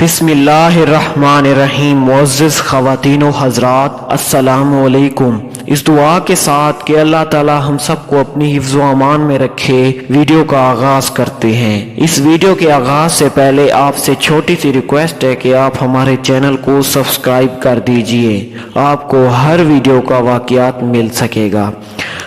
بسم اللہ الرحمن الرحیم۔ معزز خواتین و حضرات، السلام علیکم۔ اس دعا کے ساتھ کہ اللہ تعالی ہم سب کو اپنی حفظ و امان میں رکھے، ویڈیو کا آغاز کرتے ہیں۔ اس ویڈیو کے آغاز سے پہلے آپ سے چھوٹی سی ریکویسٹ ہے کہ آپ ہمارے چینل کو سبسکرائب کر دیجئے، آپ کو ہر ویڈیو کا واقعات مل سکے گا۔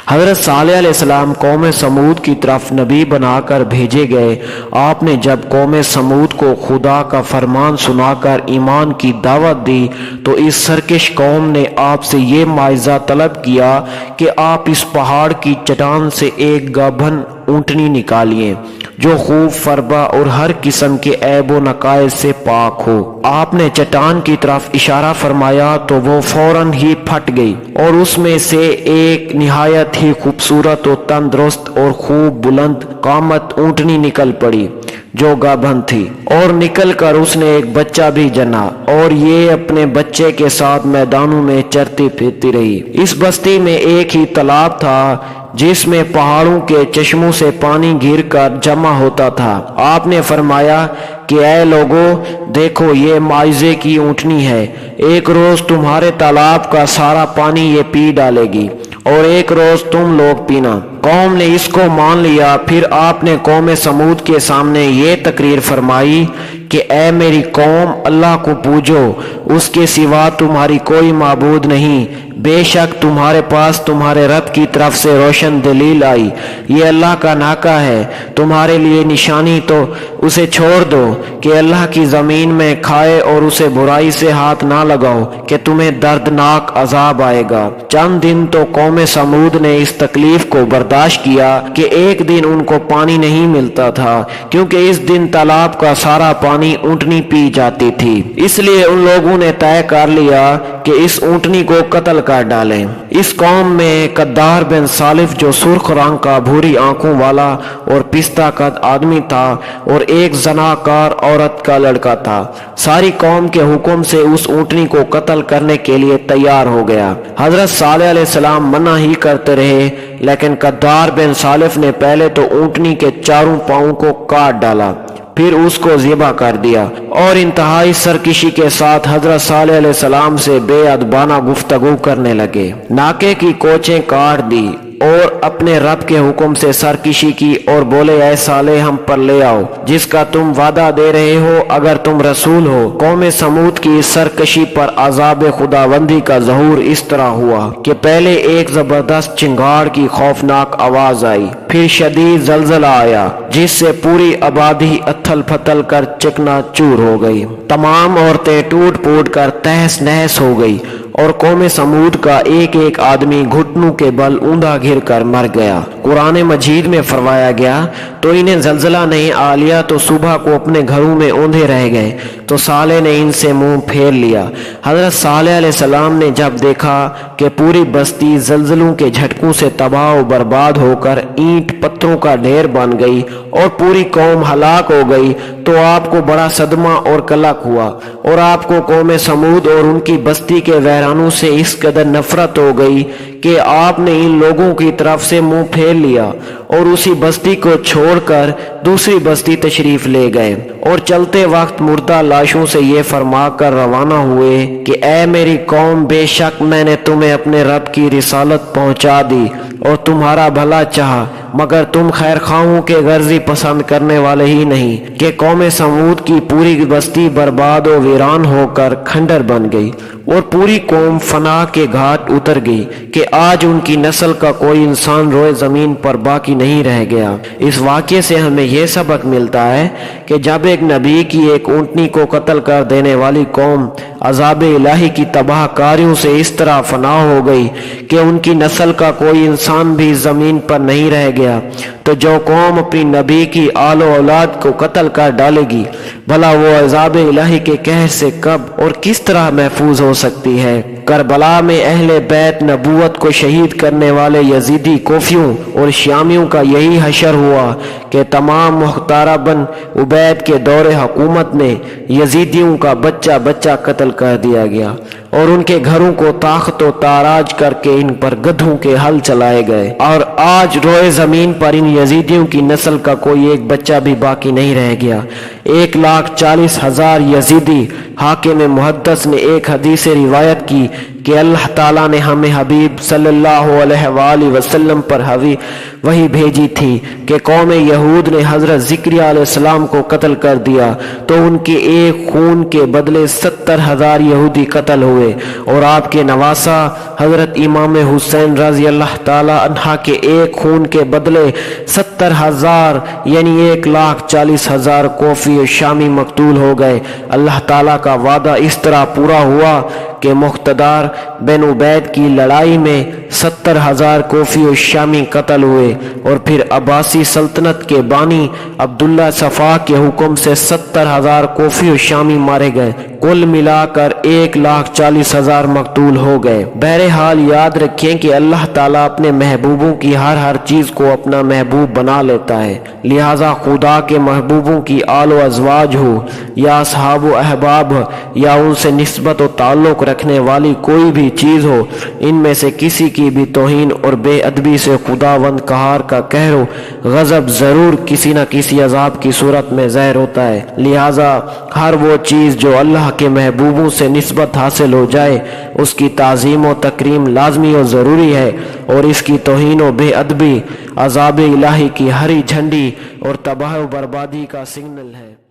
حضرت صالح علیہ السلام قوم سمود کی طرف نبی بنا کر بھیجے گئے۔ آپ نے جب قوم سمود کو خدا کا فرمان سنا کر ایمان کی دعوت دی تو اس سرکش قوم نے آپ سے یہ معجزہ طلب کیا کہ آپ اس پہاڑ کی چٹان سے ایک گابھن اونٹنی نکالیے جو خوب فربا اور ہر قسم کے عیب و نقائص سے پاک ہو۔ آپ نے چٹان کی طرف اشارہ فرمایا تو وہ فوراً ہی پھٹ گئی اور اس میں سے ایک نہایت ہی خوبصورت و تندرست اور خوب بلند قامت اونٹنی نکل پڑی جو گابھن تھی، اور نکل کر اس نے ایک بچہ بھی جنا، اور یہ اپنے بچے کے ساتھ میدانوں میں چرتی پھرتی رہی۔ اس بستی میں ایک ہی تالاب تھا جس میں پہاڑوں کے چشموں سے پانی گر کر جمع ہوتا تھا۔ آپ نے فرمایا کہ اے لوگو، دیکھو یہ معجزے کی اونٹنی ہے، ایک روز تمہارے تالاب کا سارا پانی یہ پی ڈالے گی اور ایک روز تم لوگ پینا۔ قوم نے اس کو مان لیا۔ پھر آپ نے قوم سمود کے سامنے یہ تقریر فرمائی کہ اے میری قوم، اللہ کو پوجو، اس کے سوا تمہاری کوئی معبود نہیں۔ بے شک تمہارے پاس تمہارے رب کی طرف سے روشن دلیل آئی، یہ اللہ کا ناکہ ہے، تمہارے لیے نشانی، تو اسے چھوڑ دو کہ اللہ کی زمین میں کھائے اور اسے برائی سے ہاتھ نہ لگاؤ کہ تمہیں دردناک عذاب آئے گا۔ چند دن تو قوم سمود نے اس تکلیف کو برداشت کیا کہ ایک دن ان کو پانی نہیں ملتا تھا، کیونکہ اس دن تالاب کا سارا پانی اونٹنی پی جاتی تھی۔ اس لیے ان لوگوں نے طے کر لیا کہ اس اونٹنی کو قتل کر ڈالیں۔ اس قوم میں قدار بن سالف جو سرخ رنگ کا بھوری آنکھوں والا اور پستہ قد آدمی تھا اور ایک زناکار عورت کا لڑکا تھا، ساری قوم کے حکم سے اس اونٹنی کو قتل کرنے کے لیے تیار ہو گیا۔ حضرت صالح علیہ السلام منع ہی کرتے رہے، لیکن قدار بن سالف نے پہلے تو اونٹنی کے چاروں پاؤں کو کاٹ ڈالا، پھر اس کو ذبح کر دیا اور انتہائی سرکشی کے ساتھ حضرت صالح علیہ السلام سے بے ادبانہ گفتگو کرنے لگے۔ ناکے کی کوچیں کاٹ دی اور اپنے رب کے حکم سے سرکشی کی اور بولے اے صالح، ہم پر لے آؤ جس کا تم وعدہ دے رہے ہو اگر تم رسول ہو۔ قوم سمود کی اس سرکشی پر عذاب خداوندی کا ظہور اس طرح ہوا کہ پہلے ایک زبردست چنگاڑ کی خوفناک آواز آئی، پھر شدید زلزلہ آیا جس سے پوری آبادی اتھل پھتل کر چکنا چور ہو گئی، تمام عورتیں ٹوٹ پھوٹ کر تہس نہس ہو گئی اور قوم سمود کا ایک ایک آدمی گھٹنوں کے بل اوندا گر کر مر گیا۔ قرآن مجید میں فرمایا گیا تو انہیں زلزلہ نہیں آ لیا تو صبح کو اپنے گھروں میں اوندھے رہ گئے تو صالح نے ان سے منہ پھیر لیا۔ حضرت صالح علیہ السلام نے جب دیکھا کہ پوری بستی زلزلوں کے جھٹکوں سے تباہ و برباد ہو کر اینٹ پتھروں کا ڈھیر بن گئی اور پوری قوم ہلاک ہو گئی تو آپ کو بڑا صدمہ اور قلق ہوا، اور آپ کو قوم سمود اور ان کی بستی کے ویرانوں سے اس قدر نفرت ہو گئی کہ آپ نے ان لوگوں کی طرف سے منہ پھیر لیا اور اسی بستی کو چھوڑ کر دوسری بستی تشریف لے گئے، اور چلتے وقت مردہ لاشوں سے یہ فرما کر روانہ ہوئے کہ اے میری قوم، بے شک میں نے تمہیں اپنے رب کی رسالت پہنچا دی اور تمہارا بھلا چاہا، مگر تم خیر خواہوں کے غرضی پسند کرنے والے ہی نہیں کہ قوم سمود کی پوری بستی برباد و ویران ہو کر کھنڈر بن گئی اور پوری قوم فنا کے گھاٹ اتر گئی کہ آج ان کی نسل کا کوئی انسان روئے زمین پر باقی نہیں رہ گیا۔ اس واقعے سے ہمیں یہ سبق ملتا ہے کہ جب ایک نبی کی ایک اونٹنی کو قتل کر دینے والی قوم عذاب الہی کی تباہ کاریوں سے اس طرح فنا ہو گئی کہ ان کی نسل کا کوئی انسان بھی زمین پر نہیں رہ گیا، تو جو قوم اپنی نبی کی آل و اولاد کو قتل کر ڈالے گی، بھلا وہ عذاب الہی کے قہر سے کب اور کس طرح محفوظ ہو سکتی ہے۔ کربلا میں اہل بیت نبوت کو شہید کرنے والے یزیدی کوفیوں اور شامیوں کا یہی حشر ہوا کہ تمام مختار بن عبید کے دور حکومت میں یزیدیوں کا بچہ بچہ قتل کر دیا گیا۔ اور ان کے گھروں کو طاقت و تاراج کر کے ان پر گدھوں کے ہل چلائے گئے، اور آج روئے زمین پر ان یزیدیوں کی نسل کا کوئی ایک بچہ بھی باقی نہیں رہ گیا۔ 1,40,000 یزیدی۔ حاکم محدث نے ایک حدیث روایت کی کہ اللہ تعالیٰ نے ہمیں حبیب صلی اللہ علیہ وآلہ وسلم پر وحی بھیجی تھی کہ قوم یہود نے حضرت زکریا علیہ السلام کو قتل کر دیا تو ان کے ایک خون کے بدلے 70,000 یہودی قتل ہوئے، اور آپ کے نواسا حضرت امام حسین رضی اللہ تعالی عنہ کے ایک خون کے بدلے 70,000 یعنی 1,40,000 کوفی و شامی مقتول ہو گئے۔ اللہ تعالیٰ کا وعدہ اس طرح پورا ہوا کہ مقتدار بن عبید کی لڑائی میں 70,000 کوفی و شامی قتل ہوئے، اور پھر عباسی سلطنت کے بانی عبداللہ صفا کے حکم سے 70,000 کوفی و شامی مارے گئے، کل ملا کر 1,40,000 مقتول ہو گئے۔ بہرحال یاد رکھیں کہ اللہ تعالیٰ اپنے محبوبوں کی ہر چیز کو اپنا محبوب بنا لیتا ہے، لہذا خدا کے محبوبوں کی آل و ازواج ہو یا اصحاب و احباب ہو یا ان سے نسبت و تعلق رکھنے والی کوئی بھی چیز ہو، ان میں سے کسی کی بھی توہین اور بے ادبی سے خداوند قہار کا قہر و غضب ضرور کسی نہ کسی عذاب کی صورت میں ظاہر ہوتا ہے۔ لہذا ہر وہ چیز جو اللہ کے محبوبوں سے نسبت حاصل ہو جائے اس کی تعظیم و تکریم لازمی و ضروری ہے، اور اس کی توہین و بے ادبی عذاب الہی کی ہری جھنڈی اور تباہ و بربادی کا سگنل ہے۔